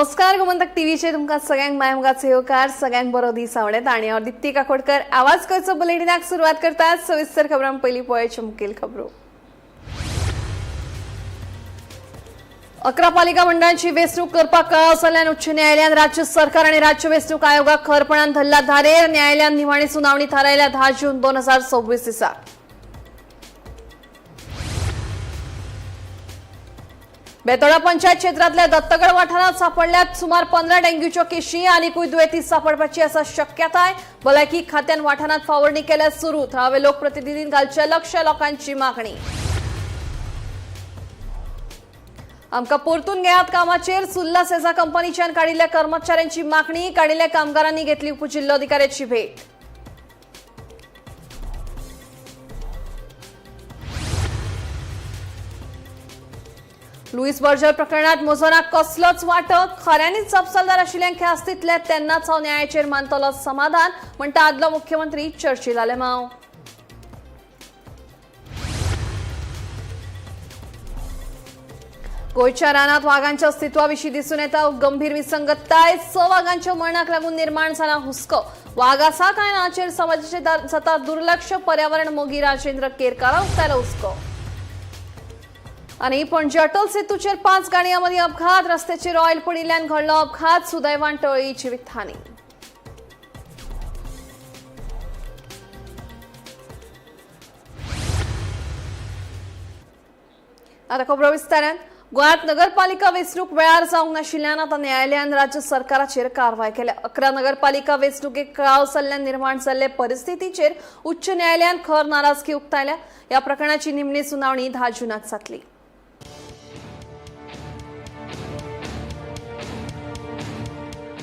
नमस्कार गोमंतक टीव्हीचे तुमका सगळ्यांक मायमगाचे येवकार सगळ्यांक बरो दीस आवडेत आणि हांव दिप्ती काकोडकर आवाज गोंयचो बुलेटिनाक सुरवात करतात सविस्तर खबरां पयलीं पळोवचे मुखेल खबरो। 11 पालिका मंडळांची वेंचणूक करपाक कळाव जाल्ल्यान उच्च न्यायालयान राज्य सरकार आणि राज्य वेंचणूक आयोगाक खरपणान धरला धारेर। न्यायालयान निमाणी सुनावणी थारायल्या 10 जून 2026 दिसा। बेतोडा पंचायत क्षेत्रातल्या दत्तगड वाठारात सापडल्यात सुमार 15 डेंग्यूच्यो केशी आनीकूय दुयेंती सापडपाची आसा शक्यताय। भलायकी खात्यान वाठारात फावरणी केल्या सुरू। थळावे लोकप्रतिनिधीन घालचे लक्ष लोकांची मागणी। आमका परतून घेयात कामाचेर सुल्ला सेजा कंपनीच्यान काडिल्ल्या कर्मचाऱ्यांची मागणी। काडिल्ल्या कामगारांनी घेतली उपजिल्लोधिकाऱ्याची भेट। लुईस बर्जर प्रकरणात मोजोनाक कसलोच वांटो खऱ्यांनीच जबाबदार आशिल्ल्यान ख्यास्त दितले तेन्नाच हांव न्यायाचेर मानतलो समाधान म्हणटा आदलो मुख्यमंत्री चर्चिल आलेमांव। गोंयच्या रानात वाघांच्या अस्तित्वाविशीं दिसून येता गंभीर विसंगतताय। 6 वाघांच्या मरणाक लागून निर्माण जाला हुस्को। वाघ आसा काय ना हाचेर समाजाचे जाता दुर्लक्ष। पर्यावरण मोगी राजेंद्र केरकारान उक्तायलो हुस्को। आणि पणजे अटल सेतूचेर 5 गाडयांमदी अपघात। रस्त्याचेर ऑयल पडिल्ल्यान घडलो अपघात। सुदैवान टळ्ळी जिवीतहानी। आता खबरो विस्तारान। गोंयांत नगरपालिका वेंचणूक वेळार जावंक नाशिल्ल्यान आतां न्यायालयान राज्य सरकाराचेर कारवाय केल्या। 11 नगरपालिका वेंचणुकेक कळाव जाल्ल्यान निर्माण जाल्ले परिस्थितीचेर उच्च न्यायालयान खर नाराजगी उक्तायल्या। ह्या प्रकरणाची निमणी सुनावणी 10 जूनाक जातली।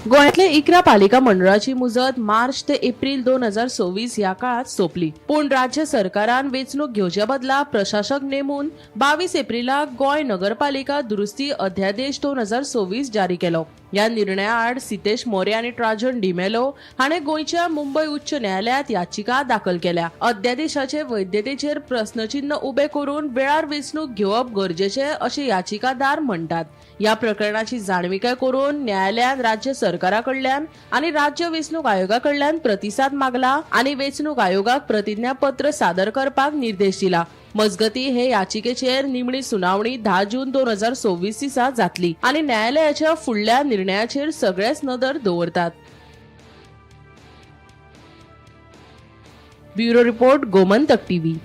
गोंयांतले 11 पालिका मंडळाची मुजत मार्च ते एप्रिल 2026 ह्या काळात सोंपली। पूण राज्य सरकारान वेंचणूक घेवचे बदला प्रशासक नेमून 22 एप्रिलाक गोंय नगरपालिका दुरुस्ती अध्यादेश 2026 जारी केलो। ह्या निर्णया आड सितेश मोरे आनी ट्राजन डिमेलो हाणें गोंयच्या मुंबय उच्च न्यायालयात याचिका दाखल केल्या। अध्यादेशाचे वैधतेचेर प्रस्नचिन्ह उबे करून वेळार वेंचणूक घेवप गरजेचे अशें याचिकादार म्हणटात। ह्या प्रकरणाची जाणविकाय करून न्यायालयान राज्य सरकाराकडल्यान आणि राज्य वेंचणूक आयोगाकडल्यान प्रतिसाद मागला आणि वेंचणूक आयोगाक प्रतिज्ञापत्र सादर करपाक निर्देश दिला। मजगती हे याचिकेचेर निमणी सुनावणी 10 जून 2026 दिसा जातली आणि न्यायालयाच्या फुडल्या निर्णयाचेर सगळेच नदर दवरतात। Bureau report Gomantak TV.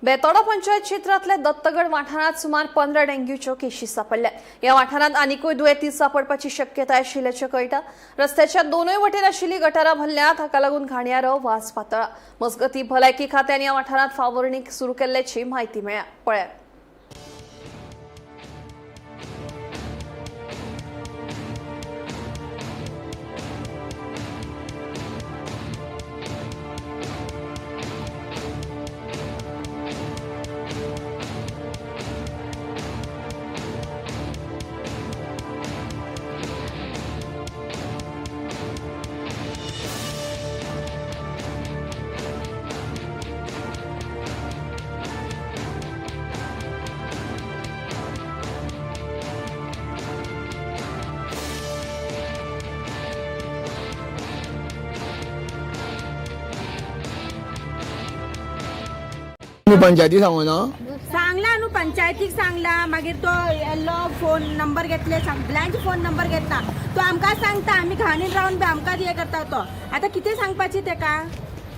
Betora panchayat क्षेत्रातल्या दत्तगड वाठारात सुमार 15 डेंग्यूच्यो केशी सापडल्या। या वाठारात आनीकूय दुयेंती सापडपाची शक्यताय आशिल्ल्याचें कळटा। रस्त्याच्या दोनूय वटेन आशिल्ली गटारां भरल्यात, हाका लागून घाणयारो वास पातळा। मजगती भलायकी खात्यान या वाठारात फावरणी सुरू केल्ल्याची म्हायती मेळ्ळ्या। पळयात। पंचायती सांगू ना सांगला न्हू पंचायतीक सांगला मागीर तो येल्लो फोन नंबर घेतले सगळ्यांचे फोन नंबर घेतला तो आमकां सांगता आमी घाणीन रावन बी आमकां हे करता तो आतां कितें सांगपाचें तेका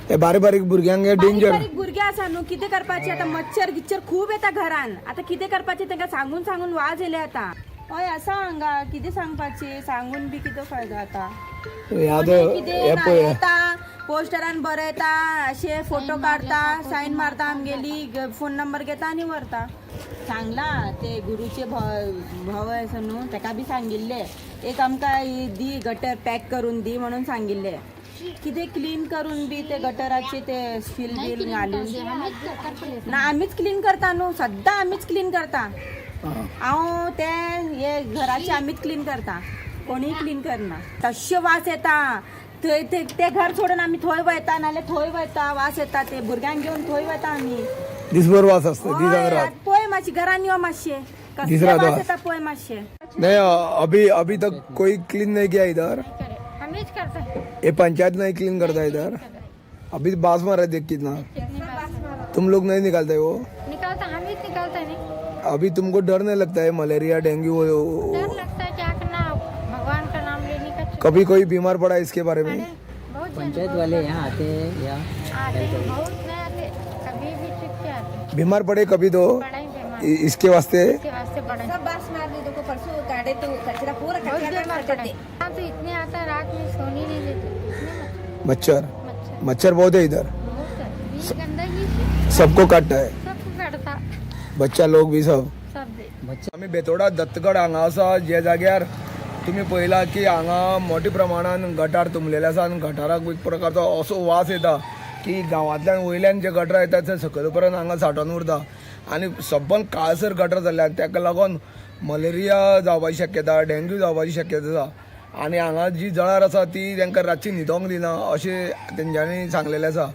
ते बारीक बारीक भुरग्यांक डेंजर बारीक भुरगे आसा न्हू कितें करपाचें आतां मच्छर गिच्छर खूब येता घरान आतां कितें करपाचें तेंका सांगून सांगून वाज येले आतां हय आसा हांगा कितें सांगपाचें सांगून बी कितें फायदो आतां कितें येता पोस्टरान बरयता अशे फोटो काढता सायन मारता आमगेली फोन नंबर घेता आनी व्हरता सांगला ते गुरुचे भाव आसा न्हू तेका बी सांगिल्ले एक आमकां दी गटर पॅक करून दी म्हणून सांगिल्ले कितें क्लीन करून बी ते गटराचे ते स्टील बील घालून ना आमीच क्लीन करता न्हू सद्दां आमीच क्लीन करता हांव ते हे घराचे आमीच क्लीन करता कोणीय क्लीन करना तशें वास येता थंय ते घर सोडून आमी थंय वयता नाल्यार थंय वयता वास येता ते भुरग्यांक घेवन थंय वयता आमी दिसभर वास असतो दिसांक रात पळय मातशी घरान यो मातशें कसले तीसरा वास तो येता पळय मातशे. नहीं अभी अभी तक कोई क्लीन नहीं किया इधर। हम ही करते हैं। ये पंचायत नहीं क्लीन करता इधर। अभी बास मारा देख कितना, कितनी बार तुम लोग नहीं निकालते वो। निकालता, हम ही निकालते नहीं। अभी तुमको डर नहीं लगता है मलेरिया डेंगू डर लगता है, क्या करना, भगवान का नाम लेने का। कभी कोई बीमार पड़ा इसके बारे में? बहुत पंचायत वाले यहाँ आते हैं या आते हैं, बहुत नहीं आते, कभी भी ठीक से आते। बीमार पड़े कभी तो बड़ा ही बीमार इसके वास्ते। के वास्ते बड़ा सब बास मार दी तो परसों काढे तो कचरा पूरा बहुत कचरा बीमार करते पड़ा। थे। यहाँ तो इतने आता है, रात में सोने नहीं देते, इतने मच्छर मच्छर मच्छर बहुत है इधर, बहुत है। ये गंदगी से सबको काटता है, सबको काटता, बच्चा लोग भी सब। सब दे। आम्ही बेतोडा दत्तगड हांगा आसा, जे जाग्यार तुम्ही पळयला की हांगा मोठ्या प्रमाणात गटार तुंबलेले आसा आनी गटाराक एक प्रकारचो असो वास येता की गांवांतल्यान वयल्यान जे गटार येता ते सकयल पर्यंत हांगा सांठोवन उरता आनी सबंद काळसर गटार जाल्ल्यान ताका लागून मलेरिया जावपाची शक्यता, डेंग्यू जावपाची शक्यता आसा आनी हांगा जी जळार आसा ती तांकां रातची न्हिदोंक दिना अशें तेंच्यांनी सांगलेलें आसा।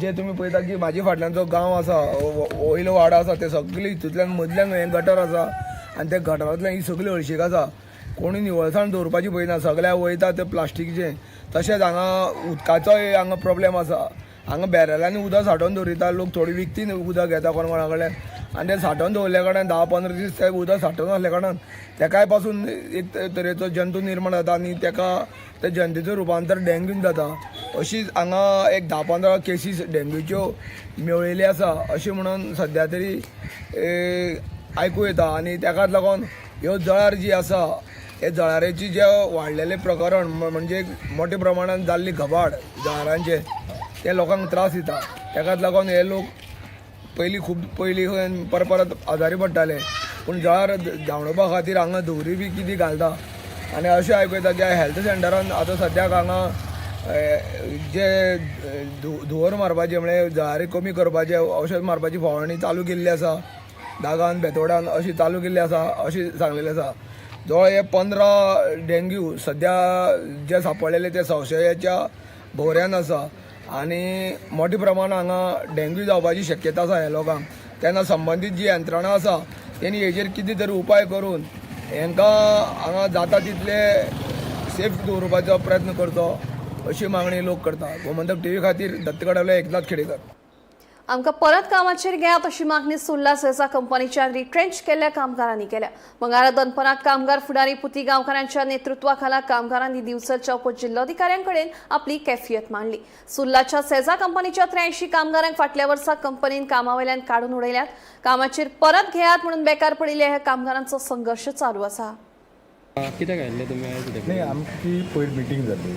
जे तुम्ही पळयता की म्हाजे फाटल्यान जो गांव आसा, वयलो वाडो आसा, ते सगळे हितूंतल्यान मदल्यान हें गटर आसा आनी त्या गटारांतल्यान ही सगळी हळशीक आसा। कोणी निवळसाण दवरपाची पळयना, सगळ्या वयता ते प्लास्टीकचें। तशेंच हांगा उदकाचोय हांगा प्रॉब्लेम आसा, हांगा बॅरलांनी उदक सांठोवन दवरिता लोक, थोडी विकती उदक घेता कोणा कोणा कडल्यान आनी ते सांठोवन दवरल्या कारणान 10-15 दीस ते उदक सांठोवन आसल्या कारणान तेकाय पासून एक तरेचो जंतू निर्माण जाता आनी तेका ते जंतूचें रुपांतर डेंग्यून जाता। अशीच हांगा एक 10-15 केसीस डेंग्यूच्यो मेळिल्ल्यो आसा अशें म्हणून सद्या तरी आयकूं येता आनी तेकाच लागून ह्यो जळार जी आसा हे जळारेची जे वाडलेले प्रकरण म्हणजे मोठ्या प्रमाणात जाल्ली घबाड जळारांचे ते लोकांक त्रास दिता। तेकाच लागून हे लोक खूब पयलीं परत आजारी पडटाले, पूण जळार धांवडोवपा खातीर हांगा धुवरी बी कितें घालता आनी अशें आयकूं येता की हेल्थ सेंटरान आतां सद्याक हांगा जे धुंवर मारपाचें म्हणजे जळारी कमी करपाचें औषध मारपाची फवारणी चालू केल्ली आसा, दागान बेतोडान अशी चालू केल्ली आसा अशी सांगलेलें आसा। जवळ हे 15 डेंग्यू सद्या जे सापडलेले ते संशयाच्या भोवऱ्यान आसा आनी मोठ्या प्रमाणात हांगा डेंग्यू जावपाची शक्यता आसा ह्या लोकांक। तेन्ना संबंदीत जी यंत्रणा आसा तेणी हेजेर कितें तरी उपाय करून हांकां हांगा जाता तितले सेफ दवरपाचो प्रयत्न करचो अशी मागणी लोक करता। गोमंतक टीव्ही खातीर दत्तगडावले एकनाथ खेडेकर। आमकां परत कामाचेर घेयात अशी मागणी सुर्ला सेजा कंपनीच्या रिट्रेंच केल्ल्या कामगारांनी केल्या। मंगळारा दनपारां कामगार फुडारी पुती गांवकारांच्या नेतृत्वाखाला कामगारांनी दिवचलच्या उपजिल्लोधिकाऱ्यांकडेन आपली कैफियत मांडली। सुर्लाच्या सेजा कंपनीच्या 83 कामगारांक फाटल्या वर्सा कंपनीन कामावयल्यान काडून उडयल्यात। कामाचेर परत घेयात म्हणून बेकार पडिल्ल्या ह्या कामगारांचो संघर्ष चालू आसा। कित्याक आयिल्ले तुमी आयज नाही आमची पयर मिटींग जाली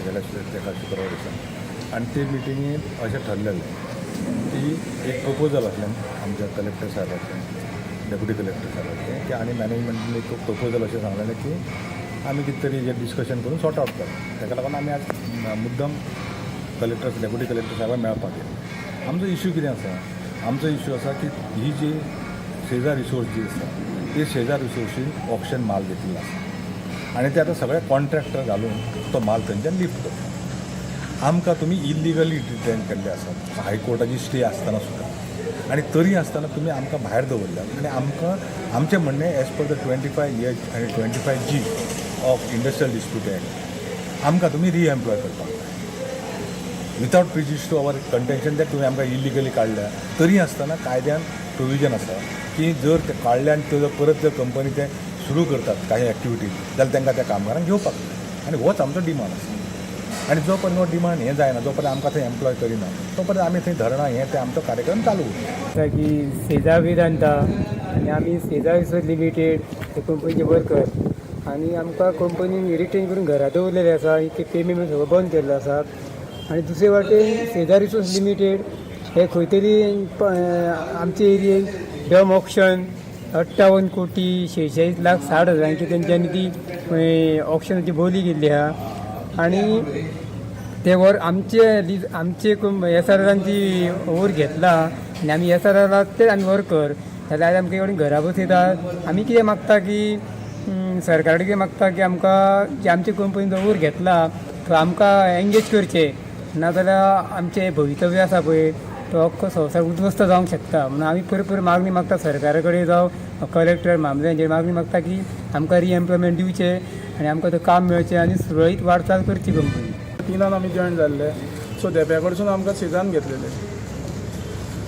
गेल्या शुक्रवार दिसा आनी ते मिटिंगेंत अशें ठरलेलें की एक प्रपोजल आसलें आमच्या कलेक्टर साहेबाचें, डेप्युटी कलेक्टर साहेबाचें की आनी मॅनेजमेंटान एक प्रपोजल अशें सांगलेलें की आमी कितें तरी हेजेर डिस्कशन करून सॉर्ट आउट करता। ताका लागून आमी आज मुद्दम कलेक्टर डेप्युटी कलेक्टर साहेबाक मेळपाक गेले। आमचो इश्यू कितें आसा, आमचो इश्यू आसा की ही जी शेजार रिसोर्स जी आसा ती शेजार रिसोर्सीन ऑप्शन माल घेतिल्लो आसा आनी ते आतां सगळे कॉन्ट्रॅक्टर घालून तो माल थंयच्यान लिफ्ट करता। आमकां तुमी इलिगली डिटेन केल्ले आसात हायकोर्टाची स्टे आसतना सुद्दां आनी तरी आसतना तुमी आमकां भायर दवरल्यात आनी आमकां आमचें म्हणणें एज पर द 25H आनी 25G of industrial dispute act आमकां तुमी रिएम्प्लॉय करपाक जाय without prejudice to our contention ते तुमी आमकां इलिगली काडल्या तरी आसतना कायद्यान प्रोविजन आसा की जर ते काडले आनी तो परत जर कंपनी ते सुरू करतात काही एक्टिविटीज जाल्यार तांकां त्या कामगारांक घेवपाक जाय आनी होच आमचो डिमांड आसा। आनी जो पर्यंत डिमांड हें जायना जो पर्यंत आमकां थंय एम्प्लॉय करिना तो पर्यंत आमी थंय धरणां हें ते आमचो कार्यक्रम चालू उरता। की सेजा वेदांता आनी आमी सेजा रिसोर्स लिमिटेड ते कंपनीचे वर्कर आनी आमकां कंपनीन रिटेन करून घरा दवरलेले आसा, ते पेमेंट सगळो बंद केल्लो आसा। आनी दुसरे वाटेन सेजा रिसोर्स लिमिटेड हे खंय तरी आमचे एरियेक डम ऑक्शन 58 कोटी 46 लाख 60 हजारांची तेंच्यांनी ती ऑक्शनाची बोली केल्ली आहा आनी ते वर आमचे एसआरआरांची ओवर घेतला आनी आमी एसआरआराक ते आमी वर्कर जाल्यार आमकां कडेन घरा बसयतात। आमी कितें मागता की सरकारा कडेन मागता की आमकां जे आमचे कंपनीचो ओवर घेतला तो आमकां एंगेज करचे, नाजाल्यार आमचें भवितव्य आसा पळय तो अख्खो संवसार उद्ध्वस्त जावंक शकता. म्हणून आमी परत मागणी मागता सरकारा कडेन जावं कलेक्टर मामल्यांचेर मागणी मागता की आमकां रिएम्प्लॉयमेंट दिवचे आनी आमकां तो काम मेळचें आनी सुरळीत वाटचाल करची कंपनी. 3 आमी जॉयन जाल्ले. सो देप्या कडसून आमकां सिजान घेतलेले.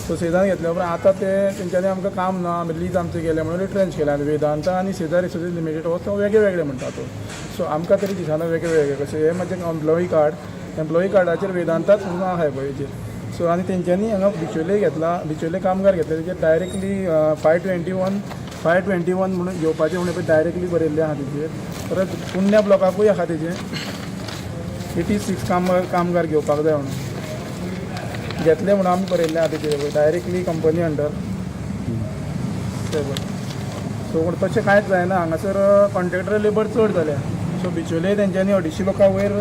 सो सिजान घेतल्या उपरांत आतां ते तेंच्यांनी आमकां काम ना आमी लीज आमचे गेले म्हणून रिट्रेंच केले आनी वेदांता आनी सेजार रिसोर्सीस लिमिटेड हो तो वेगळे वेगळे म्हणटा तो. सो आमकां तरी दिसना वेगळे वेगळे कशें हे म्हजें एम्प्लॉई कार्डाचेर वेदांताच म्हणून आहा पळयचेर. सो आनी तेंच्यांनी हांगा बिचोले घेतला, बिचोले कामगार घेतले तेजेर डायरेक्टली 521 म्हणून घेवपाचें म्हणून पळय डायरेक्टली बरयल्लें आहा तेजेर. परत पुण्या ब्लॉकाकूय आहा तेजें 86 कामगार घेवपाक जाय म्हणून घेतले म्हणून आमी बरयल्लें आहा तेजेर डायरेक्टली कंपनी अंडर ते पळय. सो पूण तशें कांयच जायना हांगासर कॉन्ट्रॅक्टर लेबर चड जाल्या. सो बिचोले तेंच्यांनी 250 लोकां वयर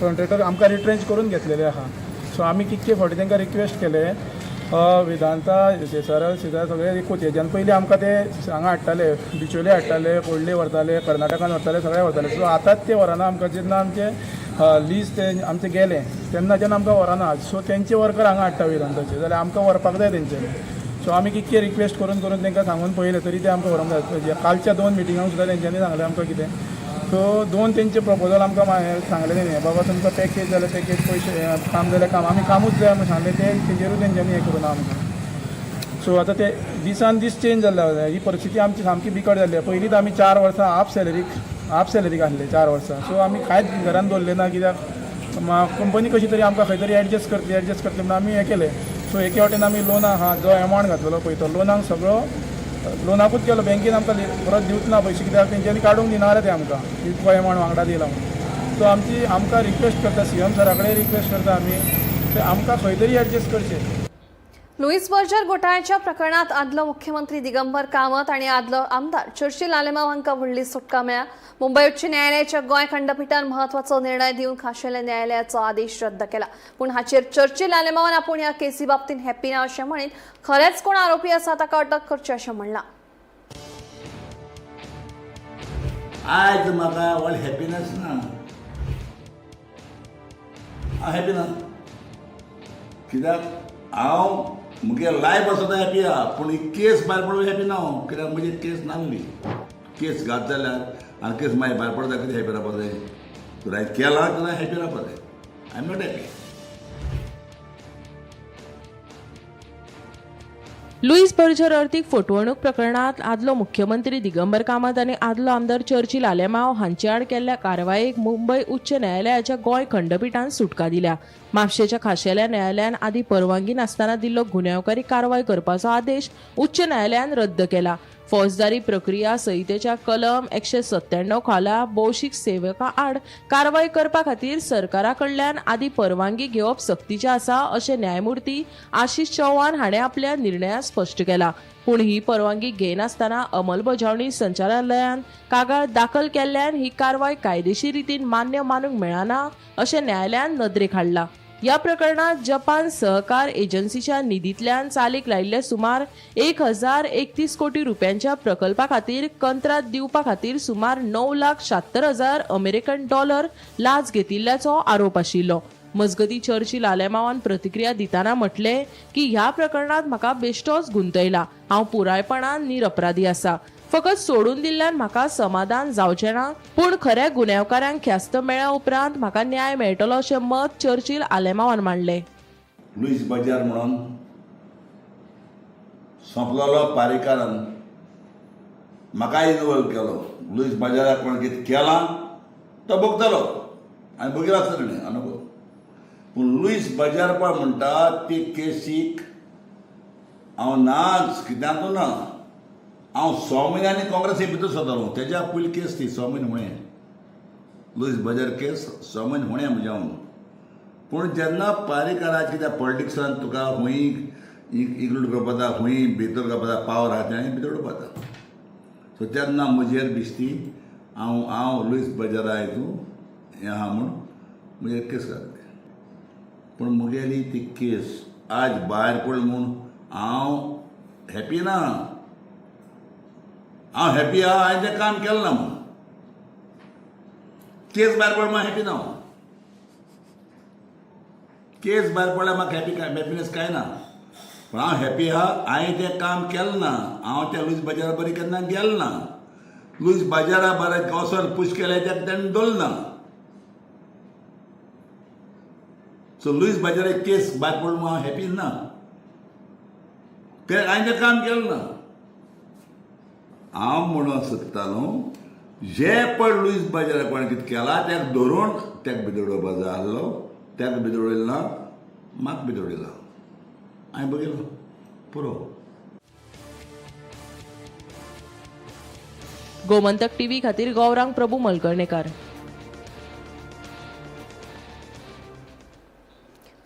कॉन्ट्रॅक्टर आमकां रिट्रेंच करून घेतलेले आहा. सो आमी कितके फावटी तांकां रिक्वेस्ट केले वेदांता सेसार सगळे एकूच हेज्यान पयलीं आमकां ते हांगा हाडटाले बिचोले हाडटाले फोडले व्हरताले कर्नाटकान व्हरताले सगळे व्हरताले. सो आतांच ते व्हरना आमकां जेन्ना आमचे लीज ते आमचे गेले तेन्ना आमकां व्हरना. सो तेंचे वर्कर हांगा हाडटा वेदांताचे जाल्यार आमकां व्हरपाक जाय तेंच्यांनी. सो आमी कितके रिक्वेस्ट करून तांकां सांगून पळयलें तरी ते आमकां व्हरोंक जाय. कालच्या 2 मिटिंगांक सुद्दां तेंच्यांनी सांगलें आमकां कितें. सो 2 तेंचे प्रपोजल आमकां सांगलेलें न्ही बाबा तुमकां पॅकेज जाल्यार पॅकेज पयशे काम जाल्यार काम आमी कामूच जाय म्हणून सांगलें तेजेरूच तेंच्यांनी हें करून आमकां. सो आतां ते दिसान दीस चेंज जाल्ले ही परिस्थिती आमची सामकी बिकट जाल्ली आहे. पयलींच आमी 4 वर्सां हाफ सॅलरीक आसले 4 वर्सां. सो आमी कांयच घरान दवरलें ना कित्याक कंपनी कशी तरी आमकां खंय तरी एडजस्ट करतली म्हणून आमी हें केलें. सो एके वाटेन आमी लोनाक जो एमावंट घातलेलो पळय तो लोनाक सगळो लोनाकूच केलो. बँकेन आमकां परत दिवच ना पयशे कित्याक तेंच्यांनी काडूंक दिना जाल्यार ते आमकां इतको एमावंट वांगडा दिला म्हणून. सो आमकां रिक्वेस्ट करता CM सरा कडेन रिक्वेस्ट करता आमी ते आमकां खंय तरी एडजस्ट करचें. लुईस बर्जर घोटाळ्याच्या प्रकरणात आदलो मुख्यमंत्री दिगंबर कामत आणि आदलो आमदार चर्चिल आलेमांव हांकां व्हडली सुटका मेळ्ळ्या. मुंबय उच्च न्यायालयाच्या गोंय खंडपीठान म्हत्वाचो निर्णय दिवन खाशेल्या न्यायालयाचो आदेश रद्द केला. पूण हाचेर चर्चिल आलेमांवान आपूण ह्या केसी बाबतींत हॅप्पी ना अशें म्हणीत खरेच कोण आरोपी आसा ताका अटक करची अशें म्हणलां. आज म्हाका व्हड हॅपीनेस ना. हांव हॅपी ना कित्याक हांव मुगे लायफ आसा हॅपी आहा पूण ही केस भायर पडून हॅपी ना हांव कित्याक म्हजी केस नासली. केस घात जाल्यार आनी केस मागीर भायर पडता कितें हॅपी रावपा जाय. तूं रायट केलां तेन्ना हॅपी रावपा जाय. I am not happy. Lewis Berger अर्थीक फटवणूक प्रकरणात आदलो मुख्यमंत्री दिगंबर कामत आणि आदलो आमदार चर्चिल आलेमांव हांचे आड केल्ल्या कारवायेक मुंबय उच्च न्यायालयाच्या गोंय खंडपीठान सुटका दिल्या. म्हापशेच्या खाशेल्या न्यायालयान आदी परवानगी नासतना दिल्लो गुन्यांवकारी कारवाय करपाचो आदेश उच्च न्यायालयान रद्द केला. फौजदारी प्रक्रिया संहितेच्या कलम 197 खाला भौशीक सेवका आड कारवाय करपा खातीर सरकारा कडल्यान आदी परवानगी घेवप सक्तीचें आसा अशें न्यायमूर्ती आशीष चव्हाण हाणें आपल्या निर्णयांत स्पश्ट केला. पूण ही परवानगी घेनासतना अंमलबजावणी संचालनालयान कागाळ दाखल केल्ल्यान ही कारवाय कायदेशीर रितीन मान्य मानूंक मेळना अशें न्यायालयान नदरेक हाडला. या प्रकरणात जपान सहकार एजन्सीच्या निधीतल्यान चालीक लायिल्ले सुमार 1031 कोटी रुपयांच्या प्रकल्पा खातीर कंत्राट दिवपा खातीर सुमार 9,76,000 अमेरिकन डॉलर लाच घेतिल्ल्याचो आरोप आशिल्लो. मजगती चर्चिल आलेमांवान प्रतिक्रिया दिताना म्हटले की ह्या प्रकरणात म्हाका बेश्टोच गुंतयला. हांव पुरायपणान निरपराधी आसा. फकत सोडून दिल्ल्यान म्हाका समाधान जावचें ना पूण खऱ्या गुन्यांवकारांक ख्यास्त मेळ्ळ्या उपरांत म्हाका न्याय मेळटलो अशें मत चर्चिल आलेमांवान मांडलें. लुईस बर्जर म्हणून सोंपलेलो पारीकारान म्हाका इनवॉल्व केलो. लुईस बर्जराक कोण कितें केलां तो भोगतलो आनी भोगिला आसता ताणें अनुभव. पूण लुईस बर्जर पळय म्हणटा ती केसीक हांव नाच कित्याक ना. हांव 6 म्हयन्यांनी काँग्रेसी भितर सोदलो. तेज्या पयली केस ती 6 म्हयने हुणें. लुईस बर्जर केस 6 म्हयने हुणें म्हज्या हांव. पूण जेन्ना पारीकाराची कित्याक पॉलिटिक्सान तुका खूंय इग्नोर करपा जाता खूंय भितर करपा जाता पावर आहा तें भितर उडोवपा जाता. सो तेन्ना म्हजेर दिसती हांव लुईस बर्जरा हितून हें आहा म्हूण म्हजेर केस घातली. पूण मुगेली ती केस आज भायर पडली म्हूण हांव हॅपी ना. हांव हॅपी आहा हांवें तें काम केलें ना म्हूण. केस भायर पडल्यार म्हाका हॅपी ना. केस भायर पडल्यार म्हाका हॅपीनेस कांय ना. पण हांव हॅपी आहा हांवें तें काम केलें ना. हांव त्या लुईस बाजारा बरी केन्ना गेलो ना. लुईस बाजारा बरें वचोन पुश केलें तेका तेणें दवरलें ना. सो लुईस बाजारा केस भायर पडून हांव हॅपी ना. हांवें तें काम केलें ना. हांव म्हणूंक सोदतालो जे पळय लुईस बाजारा कोणें कितें केलां तेका धरून तेका भितर उडोवपाक जाय आसलो. तेका भितर उडयलो ना, म्हाका भितर उडयला. हांवें बघितलो पुरो. गोमंतक टीव्ही खातीर गौरांग प्रभू मलकर्णेकार.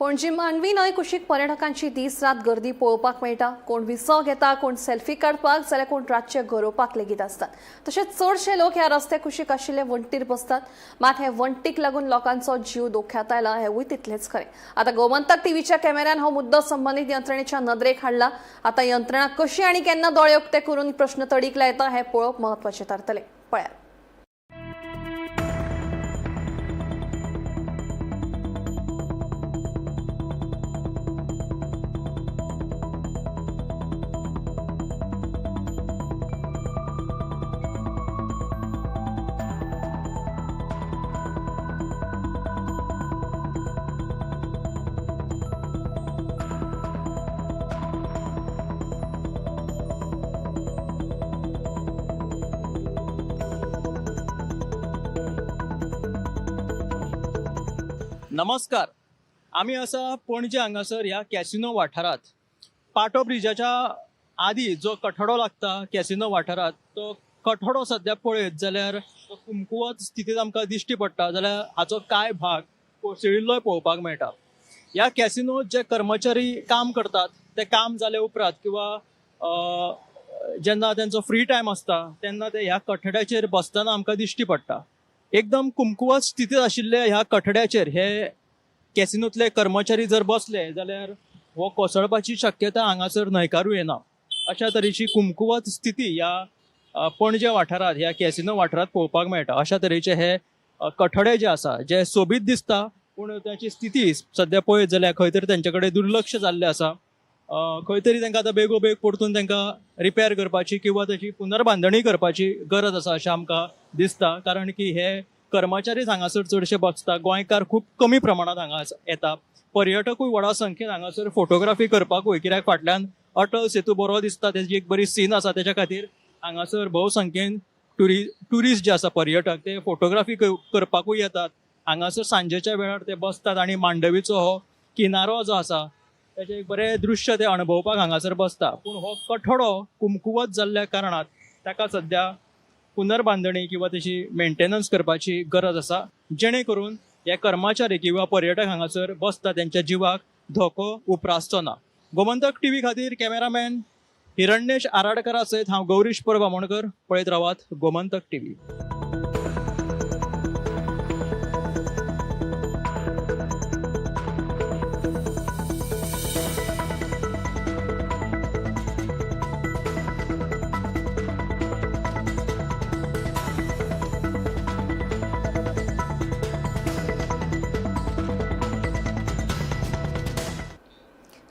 पणजी मांडवी न्हय कुशीक पर्यटकांची दीस रात गर्दी पळोवपाक मेळटा. कोण विसो घेता, कोण सेल्फी काडपाक, जाल्यार कोण रातचे गरोवपाक लेगीत आसतात. तशेंच चडशे लोक ह्या रस्ते कुशीक आशिल्ले वण्टीर बसतात. मात हे वण्टीक लागून लोकांचो जीव धोक्यात आयला हेवूय तितलेंच खरें. आतां गोमंतक टीव्हीच्या कॅमेऱ्यान हो मुद्दो संबंदीत यंत्रणेच्या नदरेक हाडला. आतां यंत्रणा कशी आनी केन्ना दोळे उक्ते करून प्रश्न तडीक लायता हें पळोवप म्हत्वाचें थारतलें. पळयात. नमस्कार. आम्ही असा पणजे हांगासर ह्या कॅसिनो वाठारात पाटो ब्रिजाच्या आदी जो कठडो लागता कॅसिनो वाठारात तो कठडो सध्या पळयत जाल्यार तो कुमकुवत स्थितीत आमकां दिश्टी पडटा. जाल्यार हाचो कांय भाग कोसळिल्लोय पळोवपाक मेळटा. ह्या कॅसिनोत जे कर्मचारी काम करतात ते काम जाले उपरांत किंवा जेन्ना त्यांचो फ्री टायम असता तेन्ना ते ह्या कठड्याचेर बसतना आमकां दिश्टी पडटा. एकदम कुमकुवत स्थितीत आशिल्ले ह्या कठड्याचेर हे कॅसिनोतले कर्मचारी जर बसले जाल्यार हो कोसळपाची शक्यता हांगासर न्हयकारूं येना. अशा तरेची कुमकुवत स्थिती ह्या पणजे वाठारात ह्या कॅसिनो वाठारात पळोवपाक मेळटा. अशा तरेचे हे कठडे जे आसा जे सोबीत दिसता पूण त्याची स्थिती सध्या पळयत जाल्यार खंय तरी तेंचे कडेन दुर्लक्ष जाल्लें आसा. खंय तरी तांकां आतां बेगोबेग परतून तांकां रिपेर करपाची किंवा ताची पुनर्बांधणी करपाची गरज आसा अशें आमकां दिसता. कारण की हे कर्मचारीच हांगासर चडशे बसता. गोंयकार खूब कमी प्रमाणांत हांगा येता. पर्यटकूय व्हडा संख्येन हांगासर फोटोग्राफी करपाकूय कित्याक फाटल्यान अटल सेतू बरो दिसता तेजी एक बरी सीन आसा. तेच्या खातीर हांगासर भोवसंख्येन ट्युरिस्ट जे आसा पर्यटक ते फोटोग्राफी करपाकूय येतात. हांगासर सांजेच्या वेळार ते बसतात आनी मांडवीचो हो किनारो जो आसा त्याचे एक बरें दृश्य ते अणभवपाक हांगासर बसता. पूण हो कठडो कुमकुवत जाल्ल्या कारणात ताका सध्या पुनर्बांधणी किंवा त्याची मेंटेनन्स करपाची गरज आसा जेणे करून हे कर्मचारी किंवा पर्यटक हांगासर बसता त्यांच्या जिवाक धोको उप्रासचो ना. गोमंतक टीव्ही खातीर कॅमेरामॅन हिरण्येश आराडकरा सयत हांव गौरीश परबामोणकर. पळयत रावात गोमंतक टीव्ही.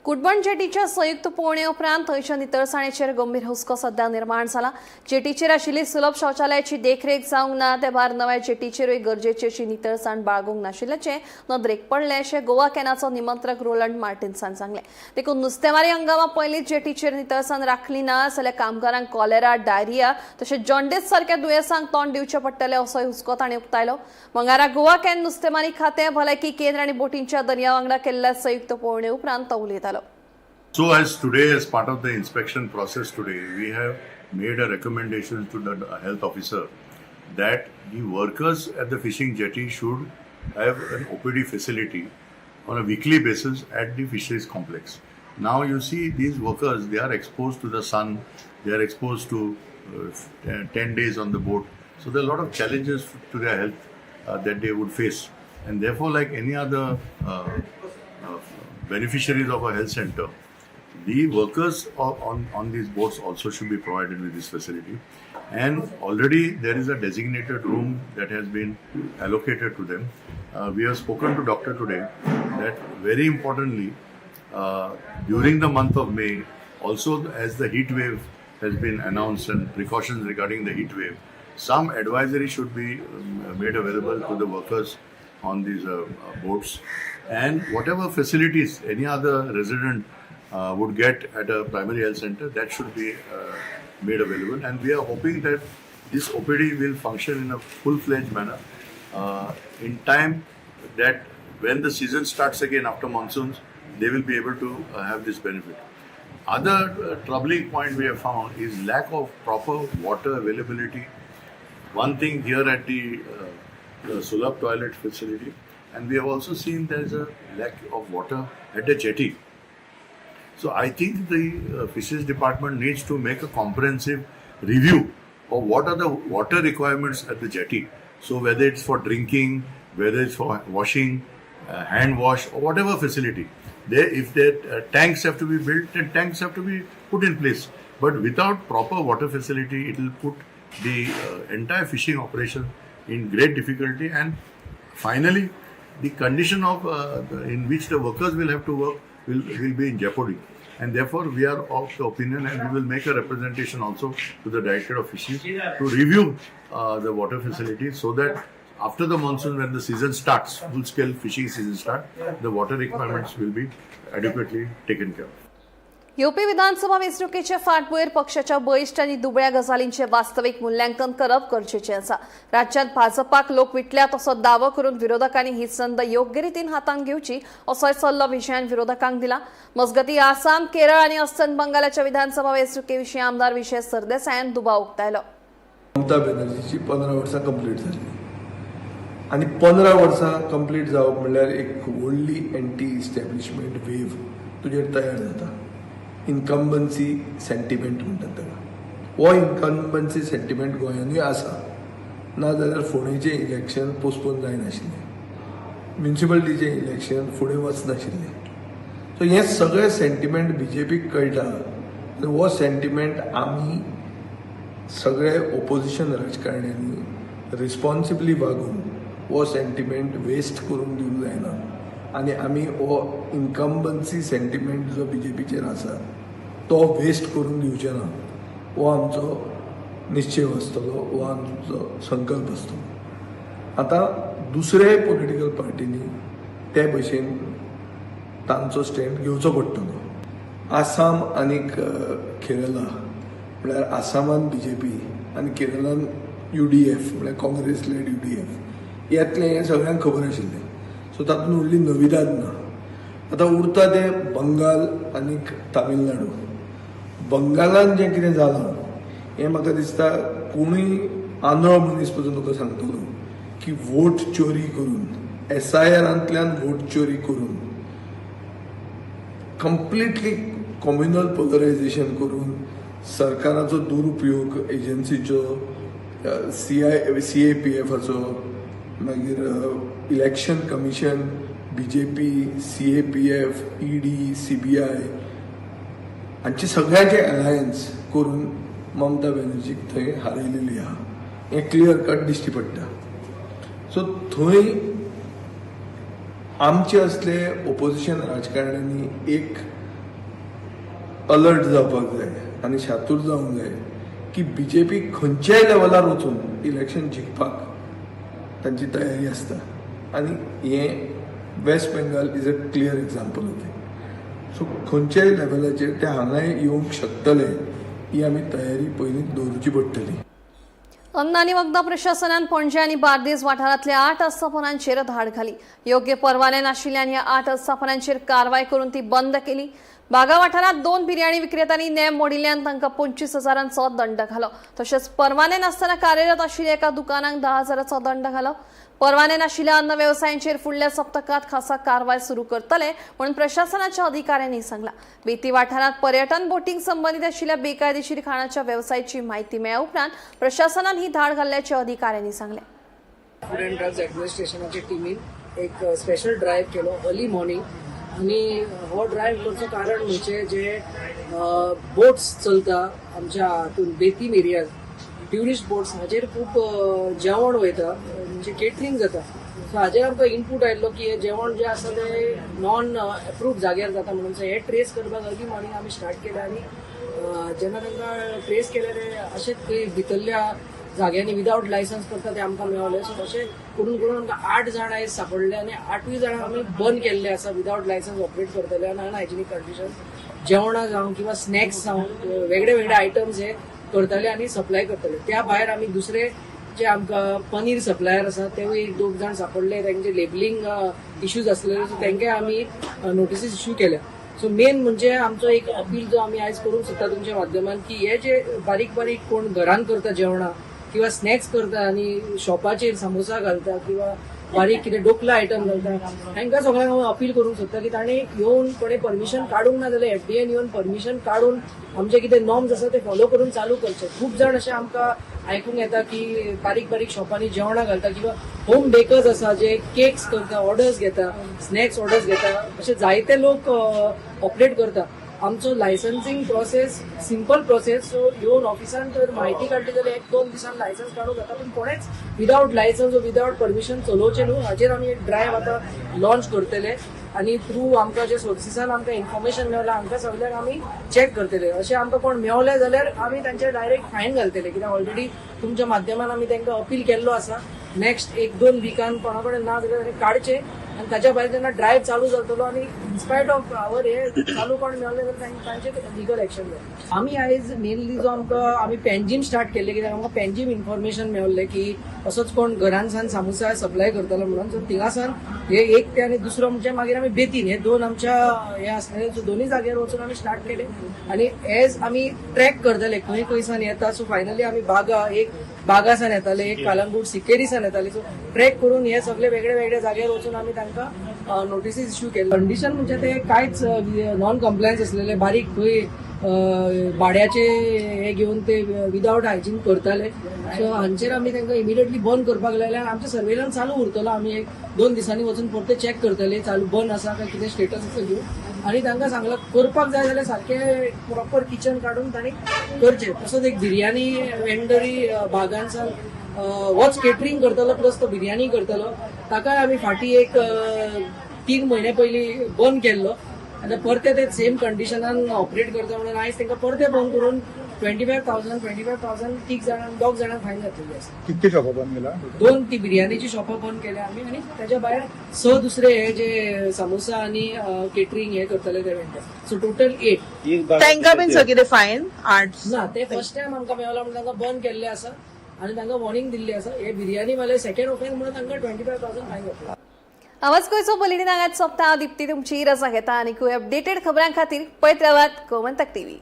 कुडबण जेटीच्या संयुक्त पोवणे उपरांत थंयच्या नितळसाणेचेर गंभीर हुस्को सध्या निर्माण जाला. जेटीचेर आशिल्ली सुलभ शौचालयाची देखरेख जावंक ना ते भायर नव्या जेटीचेरूय गरजेची अशी नितळसाण बाळगूंक नाशिल्ल्याचें नदरेक पडलें अशें गोवा कॅनाचो निमंत्रक रोलंड मार्टिन्सान सांगलें. देखून नुस्तेमारी हंगामा पयलींच जेटीचेर नितळसाण राखली ना जाल्यार कामगारांक कॉलेरा, डायरिया तशेंच जॉन्डीस सारख्या दुयेंसांक तोंड दिवचें पडटलें असोय हुस्को तांणी उक्तायलो. मंगळारा गोवा कॅन नुस्तेमारी खातें, भलायकी केंद्र आनी बोटींच्या दर्या वांगडा केल्ल्या संयुक्त पोवणे उपरांत तो उलयतालो. So as today, as part of the inspection process today, we have made a recommendation to the health officer that the workers at the fishing jetty should have an OPD facility on a weekly basis at the fisheries complex. Now you see these workers, they are exposed to the sun, they are exposed to 10 days on the boat. So there are a lot of challenges to their health that they would face. And therefore, like any other beneficiaries of a health center, the workers on these boats also should be provided with this facility. And already there is a designated room that has been allocated to them. We have spoken to doctor today that very importantly during the month of May, also as the heat wave has been announced and precautions regarding the heat wave, some advisory should be made available to the workers on these boats, and whatever facilities any other resident would get at a primary health center, that should be made available. And we are hoping that this OPD will function in a full-fledged manner in time, that when the season starts again after monsoons, they will be able to have this benefit. Other troubling point we have found is lack of proper water availability. One thing here at the Sulabh toilet facility, and we have also seen there is a lack of water at the jetty. So I think the fisheries department needs to make a comprehensive review of what are the water requirements at the jetty. So whether it's for drinking, whether it's for washing, hand wash, or whatever facility, if the tanks have to be built, then tanks have to be put in place. But without proper water facility, it will put the entire fishing operation in great difficulty, and finally the condition of in which the workers will have to work will be in jeopardy. And therefore we are of the opinion, and we will make a representation also to the Director of Fisheries to review the water facilities, so that after the monsoon, when the season starts, full-scale fishing season starts, the water requirements will be adequately taken care of. UP विधानसभा वेंचणुकेचे फाटभुंयेर पक्षाच्या बळिश्ट आनी दुबळ्या गजालींचे वास्तवीक मुल्यांकन करप गरजेचें आसा. राज्यांत भाजपाक लोक विटल्यात असो दावो करून विरोधकांनी ही संद योग्य रितीन हातांत घेवची असोय सल्लो विजयान विरोधकांक दिला. मजगतीं आसाम, केरळ आनी अस्तंत बंगालाच्या विधानसभा वेंचणुके विशीं आमदार विजय सरदेसायान दुबाव उक्तायलो. ममता बॅनर्जीची 15 वर्सां कंप्लीट जाली, आनी 15 वर्सां कंप्लीट जावप म्हणल्यार एक व्हडली एंटी इस्टॅब्लिशमेंट वेव तुजेर तयार जाता. इन्कम्बन्सी सेंटिमेंट म्हणटात ताका. हो इन्कम्बन्सी सेंटिमेंट गोंयांतूय आसा, नाजाल्यार फोंडेचें इलेक्शन पोस्टपोन जायनाशिल्लें, म्युनिसिपालिटीचें इलेक्शन फुडें वचनाशिल्लें. सो हें सगळें सेंटिमेंट BJPक कळटा, आनी हो सेंटिमेंट आमी सगळे ओपोजिशन राजकारण्यांनी रिस्पॉन्सिबली वागून हो सेंटिमेंट वेस्ट करून दिवंक जायना. आनी आमी हो इन्कम्बन्सी सेंटिमेंट जो BJPचेर आसा तो वेस्ट करून दिवचे ना, हो आमचो निश्चय आसतलो, हो आमचो संकल्प आसतलो. आतां दुसरे पॉलिटिकल पार्टींनी ते भशेन तांचो स्टँड घेवचो पडटलो. आसाम आनीक केरला म्हळ्यार आसामान BJP आनी केरळान UDF म्हळ्यार काँग्रेस लेड UDF येतलें हें सगळ्यांक खबर आशिल्लें. सो तातूंत व्हडली नविदाद ना. आतां उरता ते बंगाल आनीक तामिळनाडू. बंगालान जें कितें जालां हें म्हाका दिसता कोणूय आंधळो मनीस पसून तुका सांगतलो की वोट चोरी करून, SIRांतल्यान वोट चोरी करून, कंप्लिटली कम्युनल पोलरायझेशन करून, सरकाराचो दुरुपयोग एजन्सीचो, CAPFाचो, मागीर election commission, BJP, CAPF, ED, CBI हांचे सगळ्यांचे अलायन्स करून ममता बॅनर्जीक थंय हारयलेली आहा. हें क्लियर कट दिश्टी पडटा. सो थंय आमचे असले ओपोजिशन राजकारण्यांनी एक अलर्ट जावपाक जाय आनी शातूर जावंक जाय की BJP खंयच्याय लेवलार वचून इलेक्शन जिखपाक तांची तयारी आसता. आनी हें West Bengal is a clear example of it. So खंयच्याय लेवलाचेर ते हांगाय येवंक शकतले ही आमी तयारी पयलींच दवरची पडटली. अन्न आणि वखदां प्रशासनान पणजी आणि बार्देस वाठारांतल्या 8 आस्थापनांचेर धाड घाली. योग्य परवाने नाशिल्ल्यान ह्या 8 आस्थापनांचेर कारवाय करून ती बंद केली. बागा वाठारांत 2 बिर्याणी विक्रेत्यांनी नेम मोडिल्ल्यान तांकां 25,000चो दंड घालो. तशेंच परवाने नासतना कार्यरत आशिल्ल्या एका दुकानाक 10,000चो दंड घालो. परवाने नाशिल्ल्या अन्न वेवसायांचेर फुडल्या सप्तकात खासा कारवाय सुरू करतले म्हणून प्रशासनाच्या अधिकाऱ्यांनी सांगला. बेती वाठारांत पर्यटन बोटिंग संबंधित आशिल्ल्या बेकायदेशीर खाणाच्या व्यवसायाची माहिती मेळ्ळ्या उपरांत प्रशासनान ही धाड घाल्ल्याचे अधिकाऱ्यांनी सांगले. फूड अँड ड्रग्स ॲडमिनिस्ट्रेशनाच्या टीमीन एक स्पेशल ड्रायव्ह केलो अर्ली मॉर्निंग. आणि हो ड्रायव्ह करचो कारण म्हणजे जे बोट्स चलता आमच्या हातून बेतीम एरियात, ट्युरिस्ट बोट्स हाचेर खूब जेवण वयता, म्हणजे केटरिंग जाता. सो हाजेर आमकां इनपूट आयिल्लो की हे जेवण जे आसा ते नॉन अप्रूव्ड जाग्यार जाता म्हणून सो हे ट्रेस करपाक अर्ली मॉर्निंग आमी स्टार्ट केलें आनी जेन्ना तांकां ट्रेस केले ते अशेंच खंय भितरल्या जाग्यांनी विदाउट लायसन्स करता ते आमकां मेळ्ळे. सो अशें करून करून आमकां 8 जाण आयज सापडले आनी 8 जाणां आमी बंद केल्ले आसा विदाउट लायसन्स ऑपरेट करतले आनी अनहायजिनीक कंडिशन जेवणां जावं किंवा स्नॅक्स जावं वेगळे वेगळे आयटम्स हे करतले आनी सप्लाय करतले. त्या भायर आमी दुसरे जे आमकां पनीर सप्लायर आसा तेवूय 1-2 जाण सापडले. तांचे लेबलिंग इश्यूज आसलेले सो तांकां आमी नोटिसीस इश्यू केल्या. सो मेन म्हणजे आमचो एक अपील जो आमी आयज करूंक सोदता तुमच्या माध्यमान की हे जे बारीक बारीक कोण घरान करता जेवणां किंवा स्नॅक्स करता आनी शॉपाचेर समोसा घालता किंवा बारीक कितें डोकला आयटम घालता तांकां सगळ्यांक हांव अपील करूंक सोदता की ताणें येवन कोणें परमिशन काडूंक ना जाल्यार FDAन येवन परमिशन काडून आमचे कितें नॉर्म्स आसा ते फॉलो करून चालू करचे. खूब जाण अशें आमकां आयकूंक येता की बारीक बारीक शॉपांनी जेवणां घालता किंवा होम बेकर्स आसा जे केक्स करता ऑर्डर्स घेता स्नॅक्स ऑर्डर्स घेता अशे जायते लोक ऑपरेट करता. आमचो licensing process simple process. So येवन ऑफिसान तर म्हायती काडली जाल्यार 1-2 दिसान लायसन्स काडूंक जाता पूण कोणेच विदाउट लायसन्स वा विदाउट परमिशन चलोवचे न्हू. हाजेर आमी एक ड्रायव्ह आतां लॉन्च करतले आनी थ्रू आमकां जे सोर्सिसान आमकां इन्फॉर्मेशन मेळ्ळां हांकां सगळ्यांक आमी चॅक करतले. अशें आमकां कोण मेळ्ळे जाल्यार आमी तांचेर डायरेक्ट फायन घालतले कित्याक ऑलरेडी तुमच्या माध्यमान आमी तांकां अपील केल्लो आसा. नेक्स्ट 1-2 विकान कोणा कडेन ना जाल्यार ताणें काडचे आनी ताच्या भायर जेन्ना ड्रायव्ह चालू जातलो आनी इन्स्पायट ऑफ आवर हे चालू कोण मेळ्ळे जाल्यार तांचे लिगल एक्शन जाय. आमी आयज मेनली जो आमी पेनजीम स्टार्ट केल्ले कित्याक आमकां पेनजीम इन्फॉर्मेशन मेळ्ळें की असोच कोण घरान सान सामोसा सप्लाय करतलो म्हणून. सो थिंगासान हे एक ते आनी दुसरो म्हणजे मागीर आमी बेतीन हे 2 आमच्या हे आसलेले. सो दोनूय जाग्यार वचून आमी स्टार्ट केले आनी एज आमी ट्रॅक करतले खंय खंयसान येता. सो फायनली आमी बागासान येताले एक कालंगूट सिकेरीसान येताले. सो ट्रॅक करून हे सगळे वेगळे वेगळे जाग्यार वचून आमी तांकां नोटिसीस इश्यू केले. कंडिशन म्हणजे ते कांयच नॉन कम्प्लायन्स असलेले बारीक खंय भाड्याचे हे घेवन ते विदाउट हायजीन करताले. सो हांचेर आमी तांकां इमिडिएटली बंद करपाक लायले आनी आमचे सर्वेलन्स चालू उरतलो. आमी 1-2 दिसांनी वचून परते चॅक करतले चालू बंद आसा काय कितें स्टेटस आसा घेवन आनी तांकां सांगलां करपाक जाय जाल्यार सारकें प्रॉपर किचन काडून तांणी करचें. तसोच एक बिर्याणी वेंडरी बागांसान होच केटरिंग करतलो प्लस तो बिर्याणी करतलो. ताकाय आमी फाटीं एक 3 म्हयने पयलीं बंद केल्लो आतां परते ते सेम कंडिशनान ऑपरेट करता म्हणून आयज तांकां परते बंद करून 25,000 दोग जाणांक फायन घातलेली आसा. कितके शॉपा बंद केला? 2 ती बिर्याणीची शॉपां बंद केल्या आमी आनी ताच्या भायर 6 दुसरे हे जे समोसा आनी केटरिंग हे करतले ते वेंडर. So total 8. तांकां बीन कितें फायन 8 ना ते फर्स्ट टायम आमकां मेळ्ळो म्हणून तांकां बंद केल्ले आसा आनी तांकां वॉर्निंग दिल्ली आसा. हे बिर्याणी वाले सेकंड ऑफेन्स म्हणून तांकां 25,000 फायन घातला. आवाज गोंयचो बुलेटीन हांगाच सोंपता. दिप्ती तुमची रजा घेता आनी अपडेटेड खबरां खातीर पळयत रावात गोमंतक TV.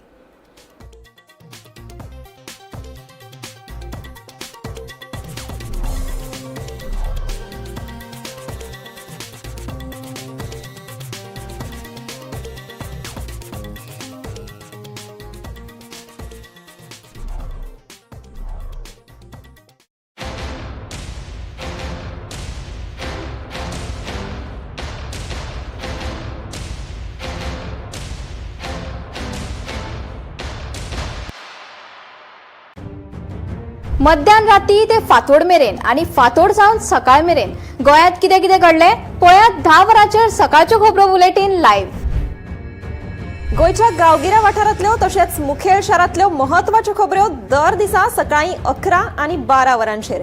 मध्यान राती ते फातोड मेरेन आणि फातोड सावन सकाळ मेरेन गोंयांत कितें कितें घडलें पळयात 10 वरांचेर सकाळच्यो खबरो बुलेटीन लायव्ह. गोंयच्या गांवगिऱ्या वाठारांतल्यो तशेंच मुखेल शारांतल्यो महत्वाच्यो खबरो दर दिसा सकाळीं 11 आनी 12 वरांचेर.